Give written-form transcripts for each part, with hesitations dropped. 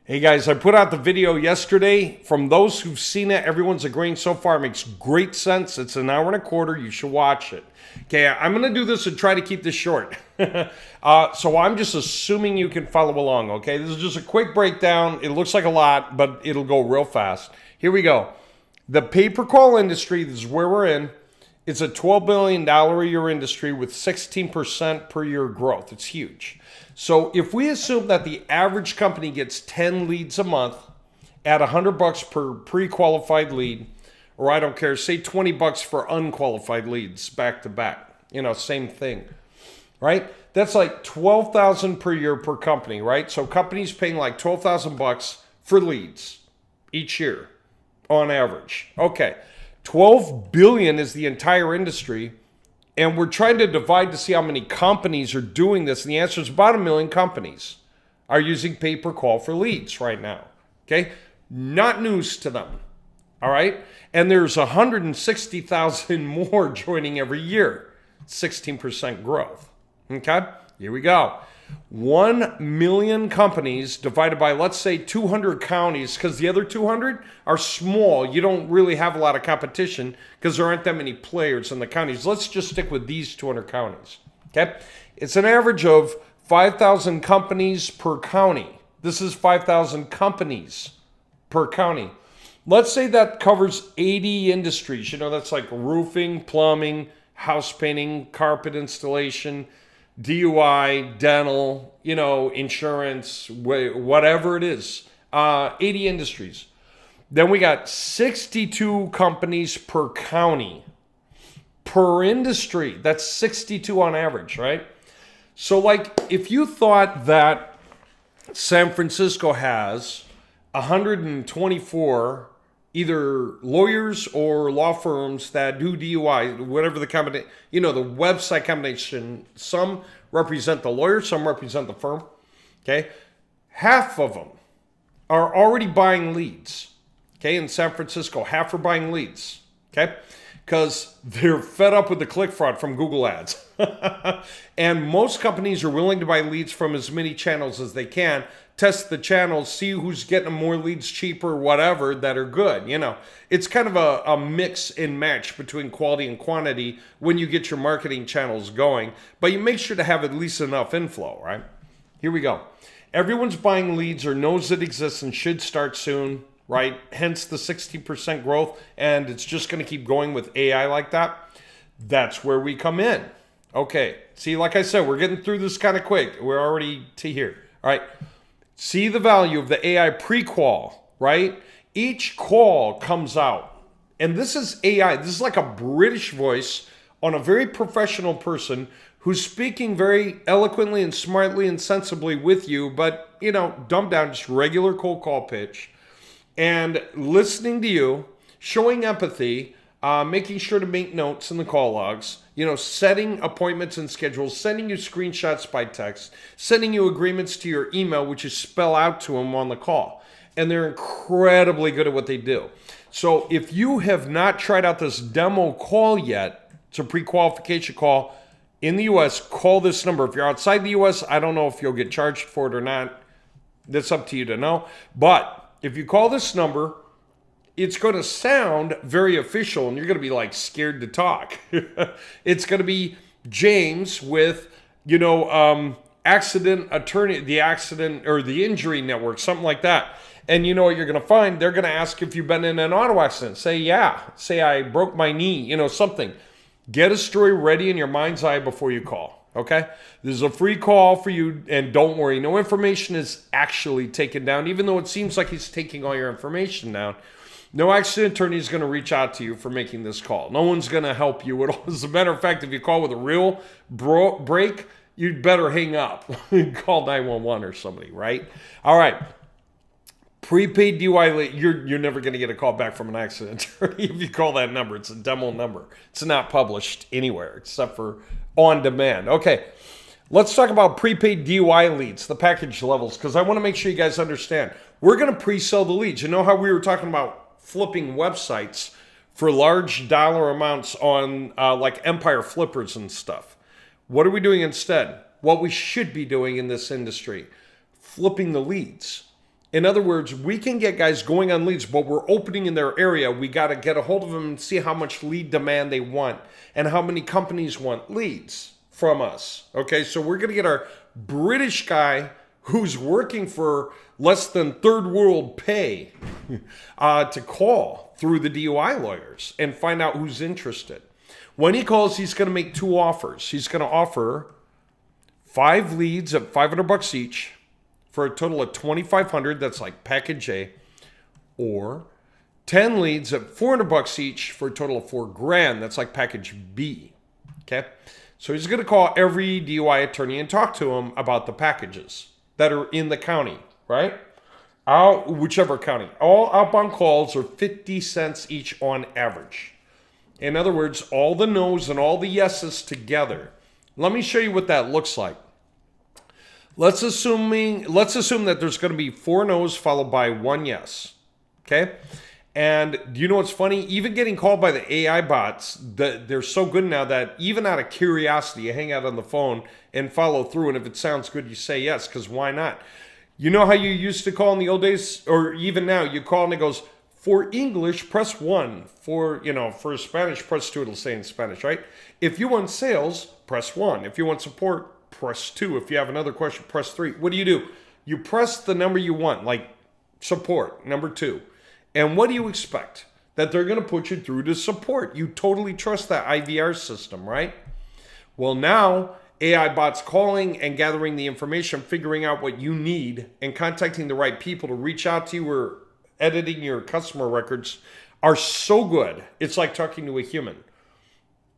Hey guys, I put out the video yesterday. From those who've seen it, everyone's agreeing so far. It makes great sense. It's an hour and a quarter. You should watch it. Okay, I'm going to do this and try to keep this short. So I'm just assuming you can follow along, okay? This is just a quick breakdown. It looks like a lot, but it'll go real fast. Here we go. The pay-per-call industry, this is where we're in. It's a $12 billion a year industry with 16% per year growth. It's huge. So if we assume that the average company gets 10 leads a month at $100 per pre-qualified lead, or I don't care, say $20 for unqualified leads back to back, same thing, right? That's like $12,000 per year per company, right? So companies paying like $12,000 for leads each year on average. Okay. 12 billion is the entire industry, and we're trying to divide to see how many companies are doing this, and the answer is about 1 million companies are using pay-per-call for leads right now, okay? Not news to them, all right? And there's 160,000 more joining every year, 16% growth, okay? Here we go. 1 million companies divided by, let's say, 200 counties, because the other 200 are small. You don't really have a lot of competition because there aren't that many players in the counties. Let's just stick with these 200 counties, okay? It's an average of 5,000 companies per county. This is 5,000 companies per county. Let's say that covers 80 industries. That's like roofing, plumbing, house painting, carpet installation, DUI, dental, insurance, whatever it is, 80 industries. Then we got 62 companies per county, per industry. That's 62 on average, right? So like if you thought that San Francisco has 124 either lawyers or law firms that do DUI, whatever the combination, the website combination, some represent the lawyer, some represent the firm, okay? Half of them are already buying leads, okay? In San Francisco, half are buying leads, okay? Because they're fed up with the click fraud from Google Ads. And most companies are willing to buy leads from as many channels as they can, test the channels, see who's getting more leads cheaper, whatever, that are good. It's kind of a mix and match between quality and quantity when you get your marketing channels going, but you make sure to have at least enough inflow, right? Here we go. Everyone's buying leads or knows it exists and should start soon, right? Hence the 60% growth, and it's just going to keep going with AI like that. That's where we come in. Okay, see, like I said, we're getting through this kind of quick. We're already to here, all right? See the value of the AI pre-qual, right? Each call comes out. And this is AI. This is like a British voice on a very professional person who's speaking very eloquently and smartly and sensibly with you, but, dumbed down, just regular cold call pitch, and listening to you, showing empathy, making sure to make notes in the call logs, setting appointments and schedules, sending you screenshots by text, sending you agreements to your email, which you spell out to them on the call. And they're incredibly good at what they do. So if you have not tried out this demo call yet, it's a pre-qualification call in the US, call this number. If you're outside the US, I don't know if you'll get charged for it or not. That's up to you to know. But if you call this number, it's going to sound very official, and you're going to be like scared to talk. It's going to be James with, accident attorney, the accident or the injury network, something like that. And you know what you're going to find? They're going to ask if you've been in an auto accident. Say, yeah. Say, I broke my knee, something. Get a story ready in your mind's eye before you call, okay? This is a free call for you, and don't worry. No information is actually taken down, even though it seems like he's taking all your information down. No accident attorney is going to reach out to you for making this call. No one's going to help you at all. As a matter of fact, if you call with a real break, you'd better hang up. Call 911 or somebody, right? All right. Prepaid DUI, you're never going to get a call back from an accident attorney if you call that number. It's a demo number. It's not published anywhere except for on demand. Okay. Let's talk about prepaid DUI leads, the package levels, because I want to make sure you guys understand. We're going to pre-sell the leads. You know how we were talking about flipping websites for large dollar amounts on like Empire Flippers and stuff? What are we doing instead? What we should be doing in this industry, flipping the leads. In other words, we can get guys going on leads, but we're opening in their area. We got to get a hold of them and see how much lead demand they want and how many companies want leads from us. Okay, so we're going to get our British guy who's working for less than third world pay to call through the DUI lawyers and find out who's interested. When he calls, he's going to make 2 offers. He's going to offer 5 leads at $500 each for a total of $2,500. That's like package A, or 10 leads at $400 each for a total of $4,000. That's like package B. Okay, so he's going to call every DUI attorney and talk to him about the packages that are in the county, right? Whichever county. All outbound calls are 50 cents each on average. In other words, all the no's and all the yeses together. Let me show you what that looks like. Let's assume that there's going to be 4 no's followed by 1 yes. Okay? And do you know what's funny? Even getting called by the AI bots, they're so good now that even out of curiosity, you hang out on the phone and follow through. And if it sounds good, you say yes, because why not? You know how you used to call in the old days, or even now, you call and it goes, for English, press 1. For Spanish, press 2. It'll say in Spanish, right? If you want sales, press 1. If you want support, press 2. If you have another question, press 3. What do? You press the number you want, like support, number 2. And what do you expect? That they're going to put you through to support. You totally trust that IVR system, right? Well, now AI bots calling and gathering the information, figuring out what you need, and contacting the right people to reach out to you or editing your customer records are so good. It's like talking to a human.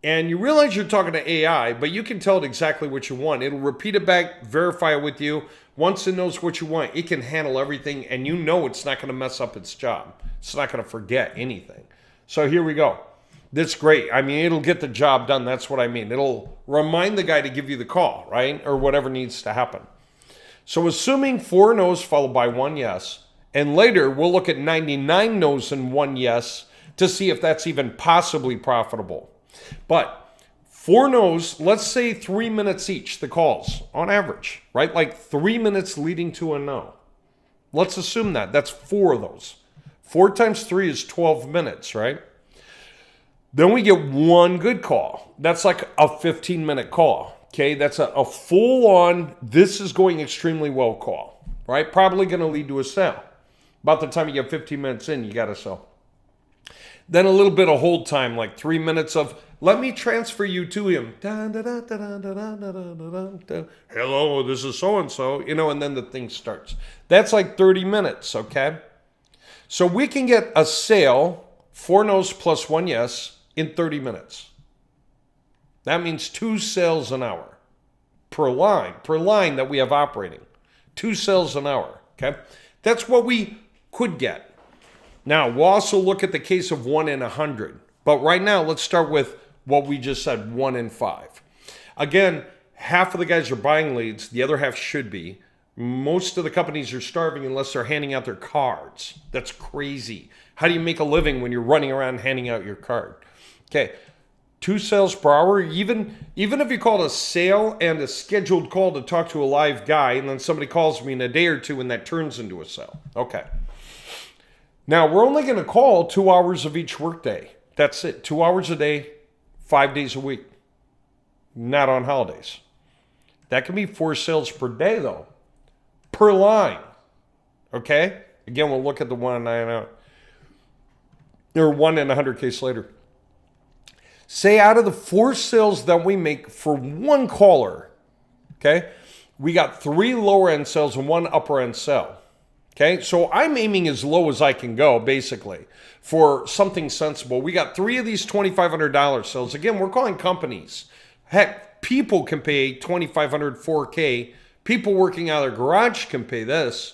And you realize you're talking to AI, but you can tell it exactly what you want. It'll repeat it back, verify it with you. Once it knows what you want, it can handle everything, and you know it's not going to mess up its job. It's not going to forget anything. So here we go. That's great. I mean, it'll get the job done. That's what I mean. It'll remind the guy to give you the call, right? Or whatever needs to happen. So assuming 4 no's followed by 1 yes, and later we'll look at 99 no's and 1 yes to see if that's even possibly profitable. But 4 no's, let's say 3 minutes each, the calls on average, right? Like 3 minutes leading to a no. Let's assume that. That's 4 of those. 4 times 3 is 12 minutes, right? Then we get 1 good call. That's like a 15-minute call. Okay, that's a full-on, this is going extremely well call, right? Probably going to lead to a sale. About the time you get 15 minutes in, you got to sell. Then a little bit of hold time, like 3 minutes of, let me transfer you to him. Hello, this is so-and-so, and then the thing starts. That's like 30 minutes, okay? So we can get a sale, 4 no's plus 1 yes, in 30 minutes. That means 2 sales an hour per line that we have operating. 2 sales an hour, okay? That's what we could get. Now, we'll also look at the case of 1 in 100. But right now, let's start with what we just said, 1 in 5. Again, half of the guys are buying leads. The other half should be. Most of the companies are starving unless they're handing out their cards. That's crazy. How do you make a living when you're running around handing out your card? Okay, 2 sales per hour. Even if you called a sale and a scheduled call to talk to a live guy, and then somebody calls me in a day or 2 and that turns into a sale. Okay. Now, we're only going to call 2 hours of each workday. That's it. 2 hours a day, 5 days a week. Not on holidays. That can be 4 sales per day, though. Per line. Okay? Again, we'll look at the 1 in 100 case later. Say out of the 4 sales that we make for 1 caller, okay, we got 3 lower end sales and 1 upper end sale. Okay, so I'm aiming as low as I can go, basically, for something sensible. We got 3 of these $2,500 sales. Again, we're calling companies. Heck, people can pay $2,500, $4K. People working out of their garage can pay this.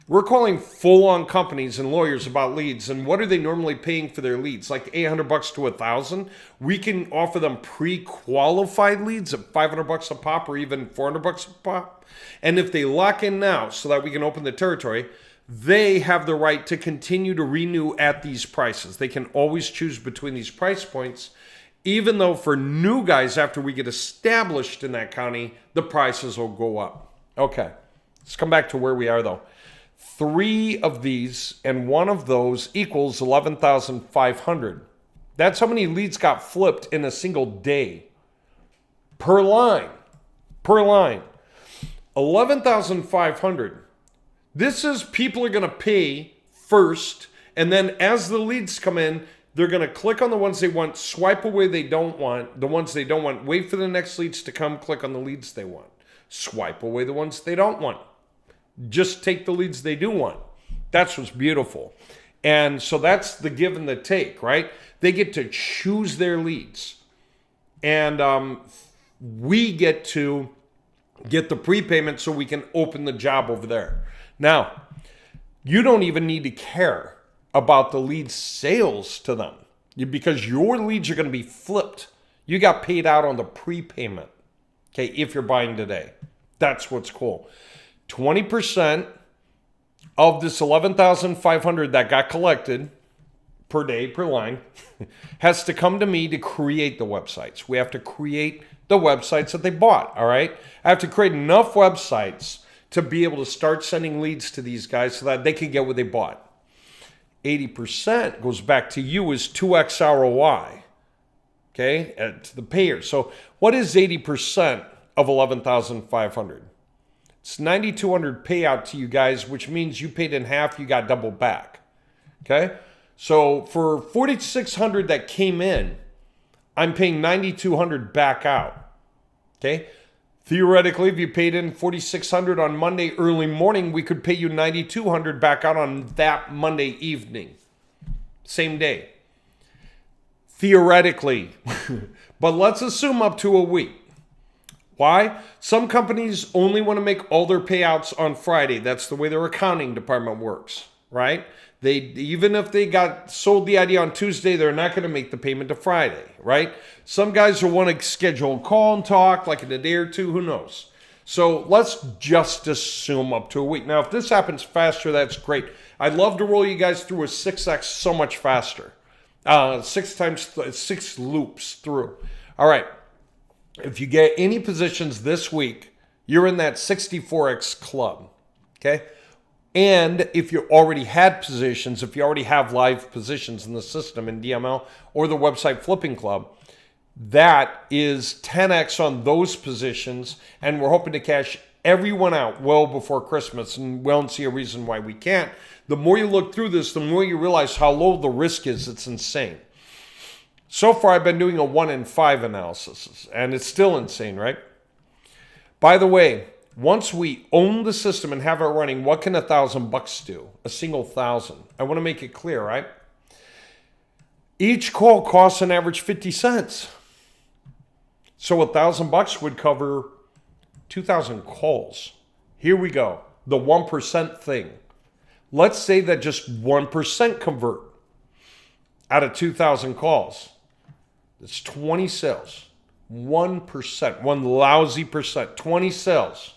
We're calling full-on companies and lawyers about leads. And what are they normally paying for their leads? Like $800 to $1,000. We can offer them pre-qualified leads at $500 a pop or even $400 a pop. And if they lock in now so that we can open the territory, they have the right to continue to renew at these prices. They can always choose between these price points, even though for new guys, after we get established in that county, the prices will go up. Okay, let's come back to where we are though. 3 of these and 1 of those equals 11,500. That's how many leads got flipped in a single day. Per line. 11,500. This is people are going to pay first, and then as the leads come in, they're going to click on the ones they want, swipe away the ones they don't want, wait for the next leads to come, click on the leads they want. Swipe away the ones they don't want. Just take the leads they do want. That's what's beautiful. And so that's the give and the take, right? They get to choose their leads. And we get to get the prepayment so we can open the job over there. Now, you don't even need to care about the lead sales to them because your leads are going to be flipped. You got paid out on the prepayment, okay, if you're buying today. That's what's cool. 20% of this 11,500 that got collected per day, per line, has to come to me to create the websites. We have to create the websites that they bought, all right? I have to create enough websites to be able to start sending leads to these guys so that they can get what they bought. 80% goes back to you as 2x ROI, okay, to the payer. So what is 80% of 11,500? It's 9,200 payout to you guys, which means you paid in half, you got double back, okay? So for 4,600 that came in, I'm paying 9,200 back out, okay? Theoretically, if you paid in 4,600 on Monday early morning, we could pay you 9,200 back out on that Monday evening, same day. Theoretically, but let's assume up to a week. Why? Some companies only want to make all their payouts on Friday. That's the way their accounting department works, right? They, even if they got sold the idea on Tuesday, they're not going to make the payment to Friday, right? Some guys will want to schedule a call and talk like in a day or two, who knows? So let's just assume up to a week. Now, if this happens faster, that's great. I'd love to roll you guys through a 6x so much faster. 6 loops through. All right. If you get any positions this week, you're in that 64x club, okay? And if you already had positions, if you already have live positions in the system in DML or the website flipping club, that is 10x on those positions, and we're hoping to cash everyone out well before Christmas, and we don't see a reason why we can't. The more you look through this, the more you realize how low the risk is. It's insane. So far, I've been doing a 1 in 5 analysis, and it's still insane, right? By the way, once we own the system and have it running, what can $1,000 do? A single 1,000. I want to make it clear, right? Each call costs an average 50 cents. So $1,000 would cover 2,000 calls. Here we go. The 1% thing. Let's say that just 1% convert out of 2,000 calls. It's 20 sales. 1%, one lousy percent, 20 sales.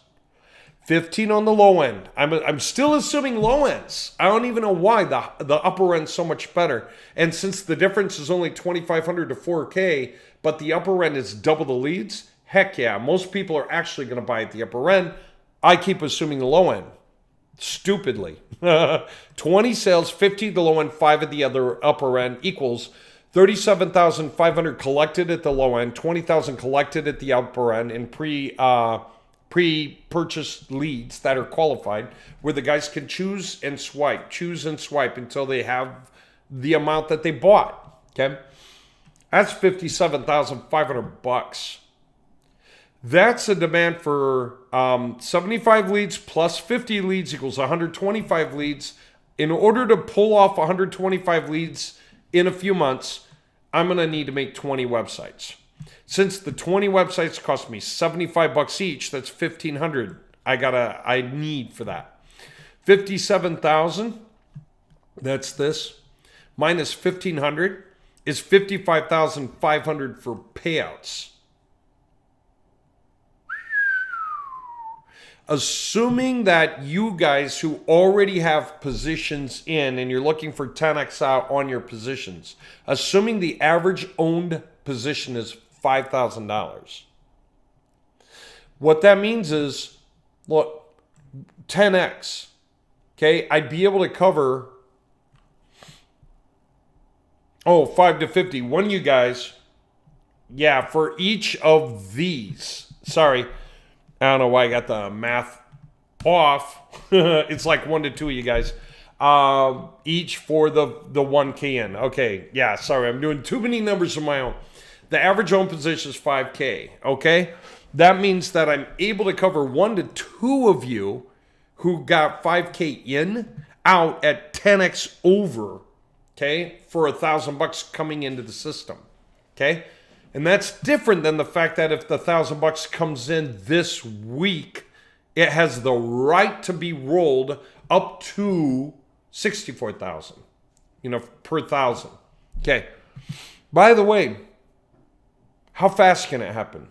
15 on the low end. I'm still assuming low ends. I don't even know why the upper end's so much better. And since the difference is only 2,500 to 4K, but the upper end is double the leads, heck yeah, most people are actually going to buy at the upper end. I keep assuming the low end. Stupidly. 20 sales, 15 at the low end, 5 at the other upper end equals 37,500 collected at the low end, 20,000 collected at the upper end in pre-purchase leads that are qualified, where the guys can choose and swipe until they have the amount that they bought. Okay, that's $57,500. That's a demand for 75 leads plus 50 leads equals 125 leads. In order to pull off 125 leads in a few months, I'm going to need to make 20 websites. Since the 20 websites cost me $75 each, that's $1,500 I need for that. 57,000, that's this, minus 1,500 is 55,500 for payouts. Assuming that you guys who already have positions in and you're looking for 10x out on your positions, assuming the average owned position is $5,000. What that means is, look, 10x. okay, I'd be able to cover, 5 to 50. One of you guys, yeah, for each of these, sorry, I don't know why I got the math off. It's like 1 to 2 of you guys. Each for the 1K in. Okay, yeah, sorry, I'm doing too many numbers of my own. The average own position is 5K, okay? That means that I'm able to cover 1 to 2 of you who got 5K in, out at 10x over, okay, for $1,000 coming into the system, okay? And that's different than the fact that if the $1,000 comes in this week, it has the right to be rolled up to 64,000, per thousand. Okay. By the way, how fast can it happen?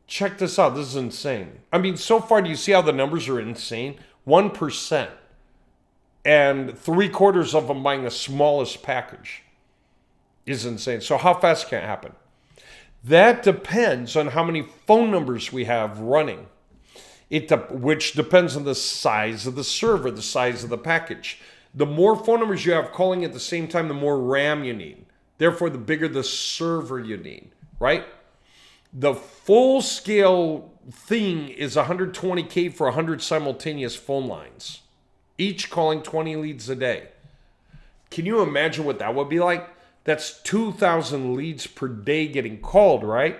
Check this out. This is insane. I mean, so far, do you see how the numbers are insane? 1% and 3/4 of them buying the smallest package is insane. So how fast can it happen? That depends on how many phone numbers we have running. Which depends on the size of the server, the size of the package. The more phone numbers you have calling at the same time, the more RAM you need. Therefore, the bigger the server you need, right? The full scale thing is 120K for 100 simultaneous phone lines, each calling 20 leads a day. Can you imagine what that would be like? That's 2,000 leads per day getting called, right?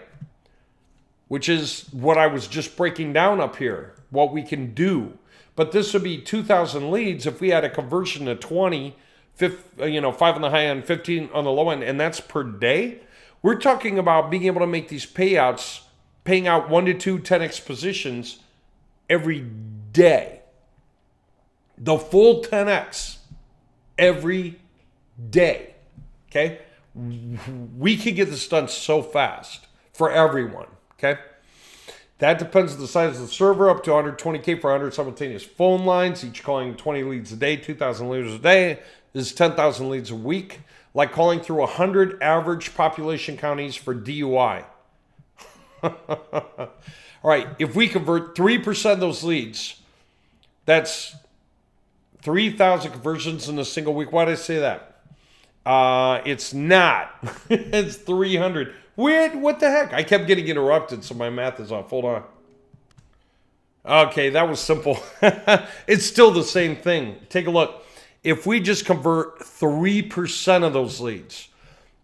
Which is what I was just breaking down up here, what we can do. But this would be 2,000 leads if we had a conversion to 20, 5 on the high end, 15 on the low end, and that's per day. We're talking about being able to make these payouts, paying out 1 to 2 10x positions every day. The full 10x every day, okay? We can get this done so fast for everyone. Okay, that depends on the size of the server, up to 120K for 100 simultaneous phone lines, each calling 20 leads a day, 2,000 leads a day is 10,000 leads a week, like calling through 100 average population counties for DUI. All right, if we convert 3% of those leads, that's 3,000 conversions in a single week. Why did I say that? It's not. It's 300. Weird, what the heck? I kept getting interrupted, so my math is off. Hold on. Okay, that was simple. It's still the same thing. Take a look. If we just convert 3% of those leads,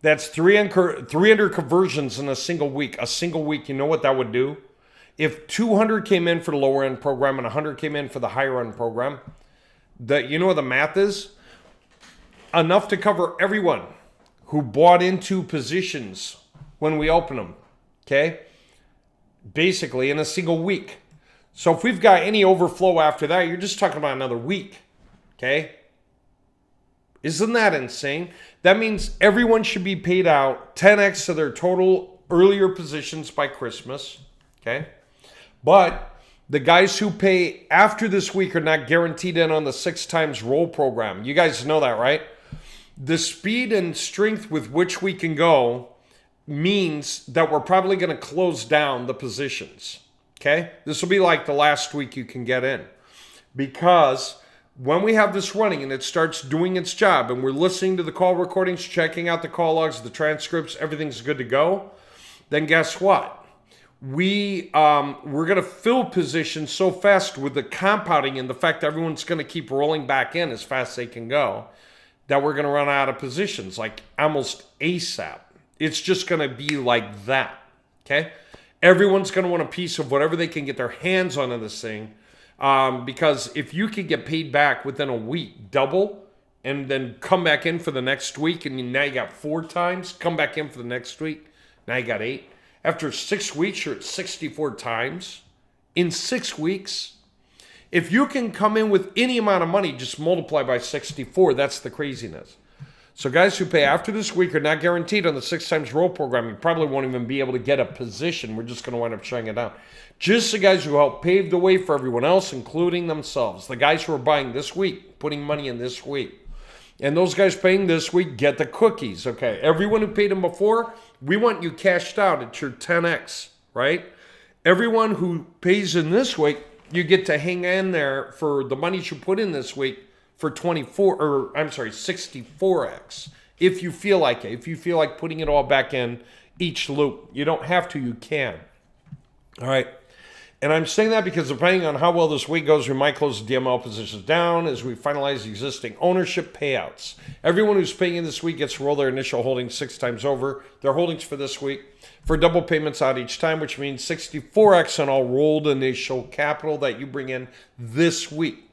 that's 300 conversions in a single week. A single week, you know what that would do? If 200 came in for the lower end program and 100 came in for the higher end program, you know what the math is? Enough to cover everyone who bought into positions when we open them, okay? Basically in a single week. So if we've got any overflow after that, you're just talking about another week, okay? Isn't that insane? That means everyone should be paid out 10x of their total earlier positions by Christmas, okay? But the guys who pay after this week are not guaranteed in on the 6 times roll program. You guys know that, right? The speed and strength with which we can go means that we're probably going to close down the positions, okay? This will be like the last week you can get in. Because when we have this running and it starts doing its job and we're listening to the call recordings, checking out the call logs, the transcripts, everything's good to go, then guess what? We're going to fill positions so fast with the compounding and the fact that everyone's going to keep rolling back in as fast as they can go that we're going to run out of positions like almost ASAP. It's just going to be like that, okay? Everyone's going to want a piece of whatever they can get their hands on in this thing because if you can get paid back within a week, double, and then come back in for the next week, and now you got 4 times, come back in for the next week, now you got 8. After 6 weeks, you're at 64 times. In 6 weeks, if you can come in with any amount of money, just multiply by 64. That's the craziness. So guys who pay after this week are not guaranteed on the 6 times roll program. You probably won't even be able to get a position. We're just going to wind up shutting it down. Just the guys who help pave the way for everyone else, including themselves. The guys who are buying this week, putting money in this week. And those guys paying this week get the cookies, okay? Everyone who paid them before, we want you cashed out at your 10x, right? Everyone who pays in this week, you get to hang in there for the money you put in this week for 64x. If you feel like it, if you feel like putting it all back in each loop, you don't have to, you can. All right. And I'm saying that because depending on how well this week goes, we might close the DML positions down as we finalize existing ownership payouts. Everyone who's paying in this week gets to roll their initial holdings 6 times over. Their holdings for this week for double payments out each time, which means 64x on all rolled initial capital that you bring in this week.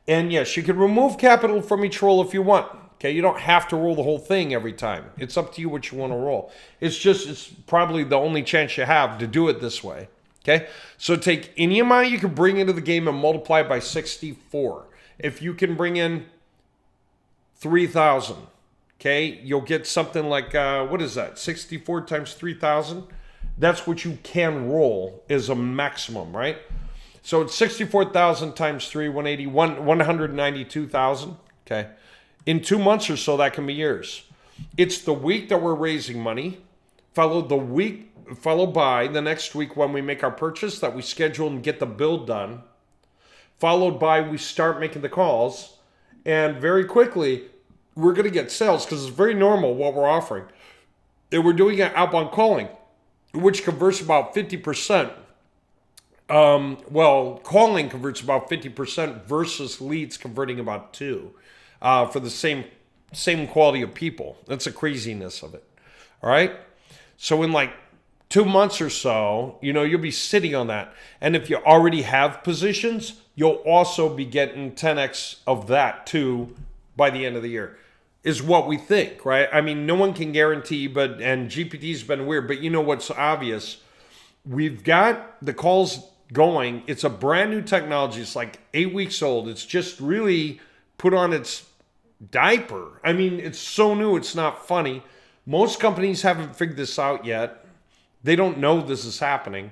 And yes, you can remove capital from each roll if you want. Okay, you don't have to roll the whole thing every time. It's up to you what you want to roll. It's probably the only chance you have to do it this way. Okay, so take any amount you can bring into the game and multiply it by 64. If you can bring in 3,000, okay, you'll get something like, what is that, 64 times 3,000? That's what you can roll is a maximum, right? So it's 64,000 times 3, 192,000, okay? In 2 months or so, that can be yours. It's the week that we're raising money, followed by the next week when we make our purchase that we schedule and get the build done, followed by we start making the calls, and very quickly we're going to get sales because it's very normal what we're offering. And we're doing it outbound calling, which converts about 50%. Calling converts about 50% versus leads converting about 2% for the same quality of people. That's the craziness of it. All right. So in like 2 months or so, you'll be sitting on that. And if you already have positions, you'll also be getting 10x of that too by the end of the year, is what we think, right? I mean, no one can guarantee, and GPT's been weird, but you know what's obvious? We've got the calls going. It's a brand new technology. It's like 8 weeks old. It's just really put on its diaper. I mean, it's so new, it's not funny. Most companies haven't figured this out yet. They don't know this is happening.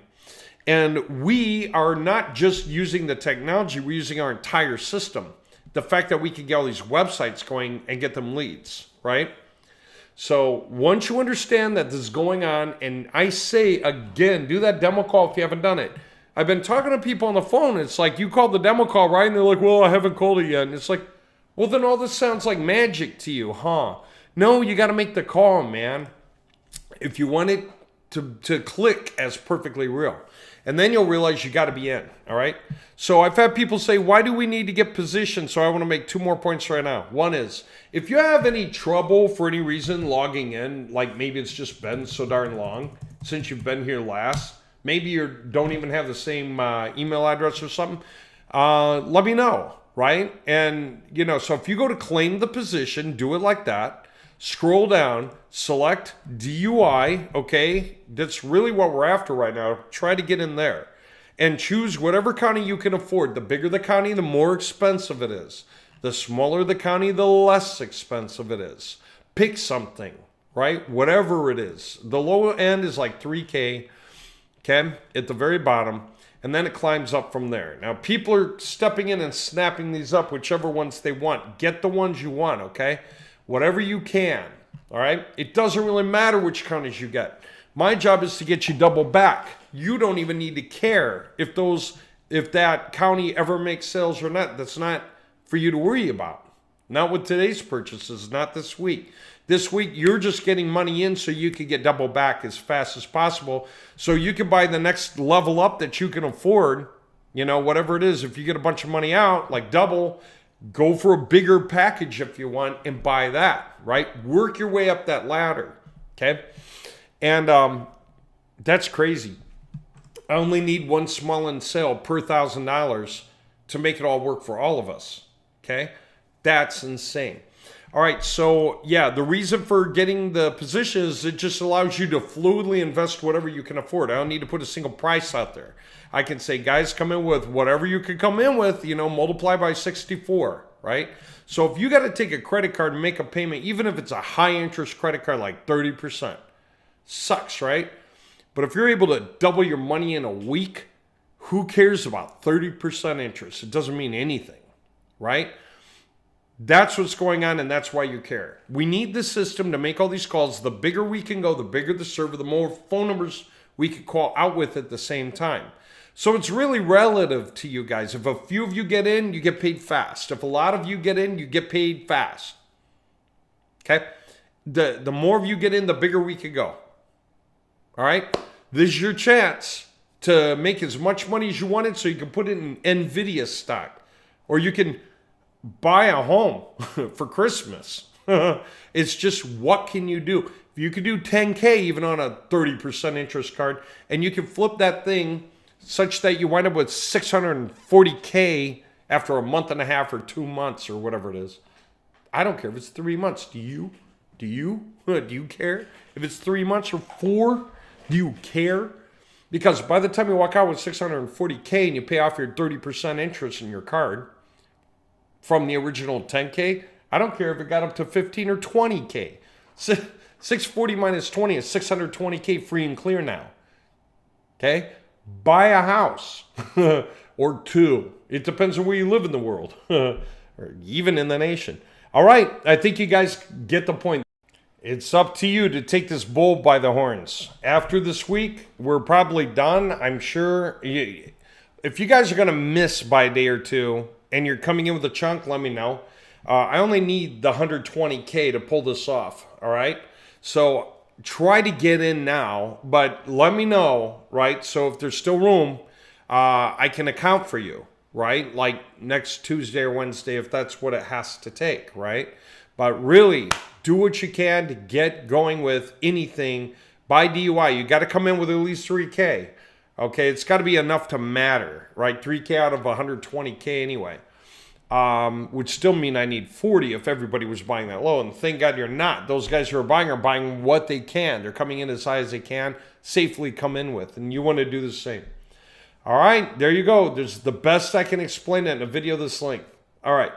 And we are not just using the technology, we're using our entire system. The fact that we can get all these websites going and get them leads, right? So once you understand that this is going on, and I say again, do that demo call if you haven't done it. I've been talking to people on the phone. It's like, you called the demo call, right? And they're like, well, I haven't called it yet. And it's like, well, then all this sounds like magic to you, huh? No, you got to make the call, man. If you want it to click as perfectly real. And then you'll realize you got to be in, all right? So I've had people say, why do we need to get positioned? So I want to make 2 more points right now. One is, if you have any trouble for any reason logging in, like maybe it's just been so darn long since you've been here last, maybe you don't even have the same email address or something, let me know, right? And, so if you go to claim the position, do it like that. Scroll down, select DUI, okay? That's really what we're after right now. Try to get in there. And choose whatever county you can afford. The bigger the county, the more expensive it is. The smaller the county, the less expensive it is. Pick something, right? Whatever it is. The low end is like $3K, okay? At the very bottom. And then it climbs up from there. Now, people are stepping in and snapping these up, whichever ones they want. Get the ones you want, okay? Whatever you can, all right? It doesn't really matter which counties you get. My job is to get you double back. You don't even need to care if that county ever makes sales or not. That's not for you to worry about. Not with today's purchases, not this week. This week, you're just getting money in so you can get double back as fast as possible so you can buy the next level up that you can afford, whatever it is. If you get a bunch of money out, like double, go for a bigger package if you want and buy that, right? Work your way up that ladder, okay? And that's crazy. I only need one small end sale per $1,000 to make it all work for all of us, okay? That's insane. All right, so yeah, the reason for getting the position is it just allows you to fluidly invest whatever you can afford. I don't need to put a single price out there. I can say, guys, come in with whatever you can come in with, multiply by 64, right? So if you got to take a credit card and make a payment, even if it's a high interest credit card, like 30%, sucks, right? But if you're able to double your money in a week, who cares about 30% interest? It doesn't mean anything, right? That's what's going on, and that's why you care. We need the system to make all these calls. The bigger we can go, the bigger the server, the more phone numbers we can call out with at the same time. So it's really relative to you guys. If a few of you get in, you get paid fast. If a lot of you get in, you get paid fast. Okay? The more of you get in, the bigger we could go. All right? This is your chance to make as much money as you wanted so you can put it in NVIDIA stock. Or you can buy a home for Christmas. It's just, what can you do? You could do 10K even on a 30% interest card, and you can flip that thing such that you wind up with 640K after a month and a half or 2 months or whatever it is. I don't care if it's 3 months. Do you? Do you care? If it's 3 months or 4, do you care? Because by the time you walk out with 640K and you pay off your 30% interest in your card from the original 10K, I don't care if it got up to 15 or 20K. 640 minus 20 is 620K free and clear now. Okay? Buy a house or 2. It depends on where you live in the world or even in the nation. All right. I think you guys get the point. It's up to you to take this bull by the horns. After this week, we're probably done. I'm sure. If you guys are going to miss by a day or two and you're coming in with a chunk, let me know. I only need the 120K to pull this off. All right. So try to get in now, but let me know, right? So if there's still room, I can account for you, right? Like next Tuesday or Wednesday, if that's what it has to take, right? But really, do what you can to get going with anything. By DUI, you got to come in with at least 3K. Okay, it's got to be enough to matter, right? 3K out of 120K anyway. Would still mean I need 40 if everybody was buying that low. And thank God you're not. Those guys who are buying what they can. They're coming in as high as they can, safely come in with. And you want to do the same. All right, there you go. There's the best I can explain it in a video this length. All right.